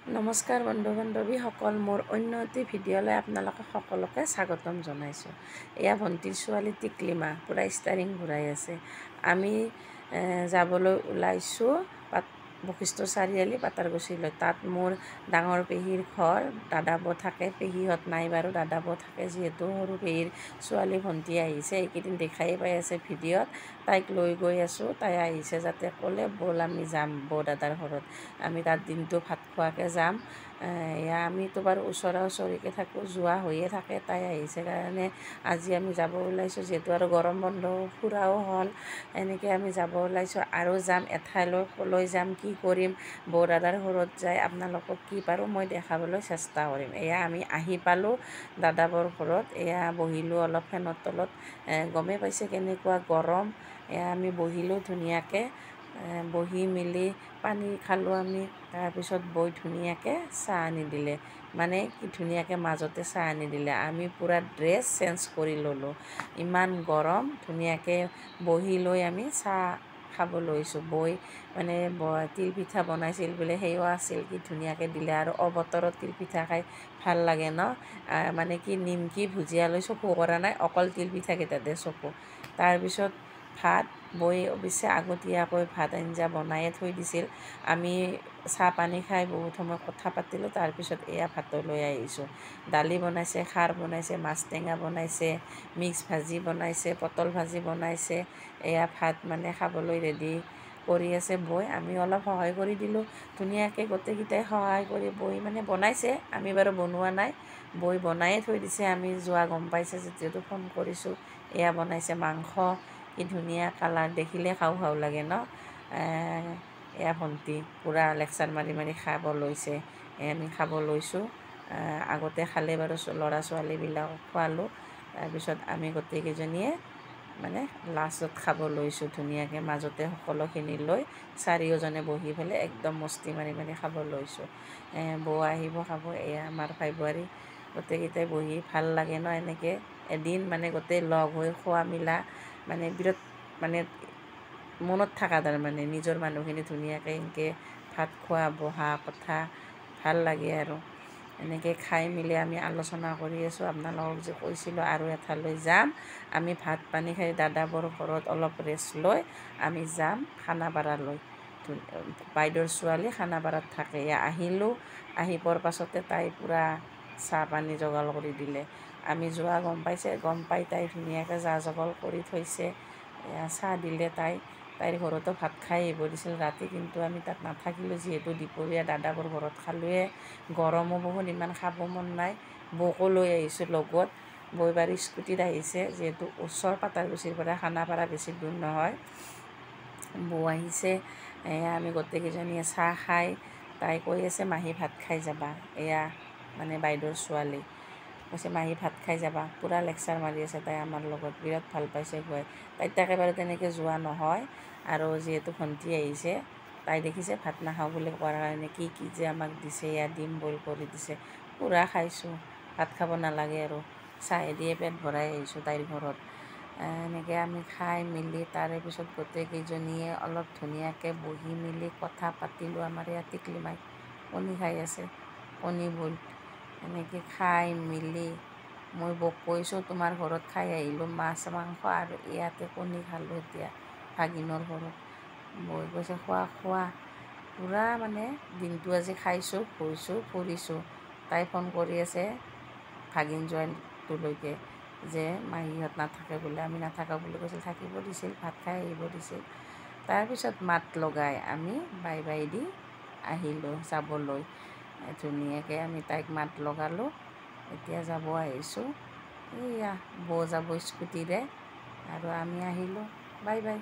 নমস্কাৰ বন্ধু বান্ধৱীসকল, মোৰ অন্য এটি ভিডিঅ'লৈ আপোনালোকে সকলোকে স্বাগতম জনাইছোঁ। এয়া ভণ্টিৰ ছোৱালী টিকলিমা পূৰা ষ্টাৰিং ঘূৰাই আছে। আমি যাবলৈ ওলাইছোঁ বশিষ্ঠ চাৰিআলি পাটাৰকুছিলৈ। তাত মোৰ ডাঙৰ পেহীৰ ঘৰ, দাদা বৌ থাকে। পেহীহঁত নাই বাৰু, দাদা বৌ থাকে। যিহেতু সৰু পেহীৰ ছোৱালী ভণ্টি আহিছে, এইকেইদিন দেখাই পাই আছে ভিডিঅ'ত। তাইক লৈ গৈ আছোঁ। তাই আহিছে যাতে ক'লে ব'ল আমি যাম বৌ দাদাৰ ঘৰত। আমি তাত দিনটো ভাত খোৱাকৈ যাম। এয়া আমিতো বাৰু ওচৰা ওচৰিকৈ থাকোঁ, যোৱা হৈয়ে থাকে। তাই আহিছে কাৰণে আজি আমি যাব ওলাইছোঁ। যিহেতু আৰু গৰম বন্ধ ফুৰাও হ'ল, এনেকৈ আমি যাব ওলাইছোঁ। আৰু যাম এঠাইলৈ, ক'লৈ যাম, কি কৰিম, বৌ দাদাৰ ঘৰত যাই আপোনালোকক কি পাৰোঁ মই দেখাবলৈ চেষ্টা কৰিম। এয়া আমি আহি পালোঁ দাদা বৌৰ ঘৰত। এয়া বহিলোঁ অলপ ফেনৰ তলত। গমেই পাইছে কেনেকুৱা গৰম। এয়া আমি বহিলোঁ ধুনীয়াকৈ। বহি মেলি পানী খালোঁ আমি। তাৰপিছত বৌই ধুনীয়াকৈ চাহ আনি দিলে, মানে কি ধুনীয়াকৈ মাজতে চাহ আনি দিলে। আমি পূৰা ড্ৰেছ চেঞ্জ কৰি ল'লোঁ, ইমান গৰম। ধুনীয়াকৈ বহি লৈ আমি চাহ খাব লৈছোঁ। বৌই মানে তিলপিঠা বনাইছিল বোলে, সেইও আছিল। কি ধুনীয়াকৈ দিলে। আৰু অবতৰত তিলপিঠা খাই ভাল লাগে ন। মানে কি নিমকি ভুজিয়া লৈ চকু কৰা নাই, অকল তিলপিঠাকেইটাতে চকু। তাৰপিছত ভাত, বৌই অৱশ্যে আগতীয়াকৈ ভাত আঞ্জা বনায়ে থৈ দিছিল। আমি চাহ পানী খাই বহুত সময় কথা পাতিলোঁ। তাৰপিছত এয়া ভাতলৈ আহিছোঁ। দালি বনাইছে, খাৰ বনাইছে, মাছ টেঙা বনাইছে, মিক্স ভাজি বনাইছে, পটল ভাজি বনাইছে। এয়া ভাত মানে খাবলৈ ৰেডি কৰি আছে বৌই। আমি অলপ সহায় কৰি দিলোঁ। ধুনীয়াকৈ গোটেইকেইটাই সহায় কৰি বৌই মানে বনাইছে, আমি বাৰু বনোৱা নাই। বৌই বনায়ে থৈ দিছে। আমি যোৱা গম পাইছে যিহেতু ফোন কৰিছোঁ। এয়া বনাইছে মাংস, কি ধুনীয়া কালাৰ, দেখিলে খাওঁ খাওঁ লাগে ন। এয়া ভণ্টি পূৰা লেকচাৰ মাৰি মাৰি খাব লৈছে। আমি খাব লৈছোঁ। আগতে খালে বাৰু ল'ৰা ছোৱালীবিলাকক খোৱালোঁ। তাৰপিছত আমি গোটেইকেইজনীয়ে মানে লাষ্টত খাব লৈছোঁ ধুনীয়াকৈ। মাজতে সকলোখিনি লৈ চাৰিওজনে বহি পেলাই একদম মস্তি মাৰি মাৰি খাব লৈছোঁ। বৌ আহিব খাব। এয়া আমাৰ ভাই বোৱাৰী গোটেইকেইটাই বহি ভাল লাগে ন এনেকৈ এদিন মানে গোটেই লগ হৈ খোৱা মিলা, মানে বিৰাট মানে মনত থকা তাৰমানে নিজৰ মানুহখিনি ধুনীয়াকৈ এনেকৈ ভাত খোৱা বহা কথা ভাল লাগে। আৰু এনেকৈ খাই মেলি আমি আলোচনা কৰি আছোঁ। আপোনালোকক যে কৈছিলোঁ আৰু এঠাইলৈ যাম, আমি ভাত পানী খাই দাদা বৌৰ ঘৰত অলপ ৰেষ্ট লৈ আমি যাম খানাপাৰালৈ। বাইদেউৰ ছোৱালী খানাপাৰাত থাকে। আহিলোঁ, আহি পোৱাৰ পাছতে তাই পূৰা চাহ পানী যোগাৰ কৰি দিলে। আমি যোৱা গম পাই তাই ধুনীয়াকৈ যা যোগাৰ কৰি থৈছে। চাহ দিলে তাইৰ ঘৰতো ভাত খাই আহিব দিছিল ৰাতি, কিন্তু আমি তাত নাথাকিলোঁ। যিহেতু দুপৰীয়া দাদাবোৰ ঘৰত খালোঁৱে, গৰমো বহুত, ইমান খাব মন নাই। বৌকো লৈ আহিছোঁ লগত। বৌ বাৰু স্কুটিত আহিছে, যিহেতু ওচৰ পাটাৰকুছিৰ পৰা খানাপাৰা বেছি দূৰ নহয়। বৌ আহিছে। আমি গোটেইকেইজনীয়ে চাহ খাই, তাই কৈ আছে মাহী ভাত খাই যাবা। এয়া মানে বাইদেউৰ ছোৱালী কৈছে মাহী ভাত খাই যাবা। পূৰা লেকচাৰ মাৰি আছে তাই আমাৰ লগত, বিৰাট ভাল পাইছে গৈ। তাইৰ তাকে বাৰু তেনেকৈ যোৱা নহয়। আৰু যিহেতু ভণ্টি আহিছে, তাই দেখিছে ভাত নাখাওঁ বুলি কোৱাৰ কাৰণে কি কি যে আমাক দিছে। এয়া ডিম বইল কৰি দিছে, পূৰা খাইছোঁ। ভাত খাব নালাগে আৰু, চাহেদিয়ে পেট ভৰাই আহিছোঁ তাইৰ ঘৰত। এনেকৈ আমি খাই মেলি তাৰে পিছত গোটেইকেইজনীয়ে অলপ ধুনীয়াকৈ বহি মেলি কথা পাতিলোঁ। আমাৰ ইয়াত টিকলিমাই কণী খাই আছে, কণী বইল। এনেকৈ খাই মেলি মই বৌক কৈছোঁ তোমাৰ ঘৰত খাই আহিলোঁ মাছ মাংস, আৰু ইয়াতে কণী খালোঁ এতিয়া ভাগিনৰ ঘৰত। বৌয়ে কৈছে খোৱা খোৱা। পূৰা মানে দিনটো আজি খাইছোঁ, শুইছোঁ, ফুৰিছোঁ। তাই ফোন কৰি আছে ভাগিন জোঁৱাইটোলৈকে যে মাহীহঁত নাথাকে বোলে। আমি নাথাকা বুলি কৈছিল, থাকিব দিছিল, ভাত খাই আহিব দিছিল। তাৰপিছত মাত লগাই আমি বাই বাই দি আহিলোঁ যাবলৈ। ধুনীয়াকৈ আমি তাইক মাত লগালোঁ। এতিয়া যাব আহিছোঁ। এইয়া বৌ যাব স্কুটিৰে, আৰু আমি আহিলোঁ। Bye bye.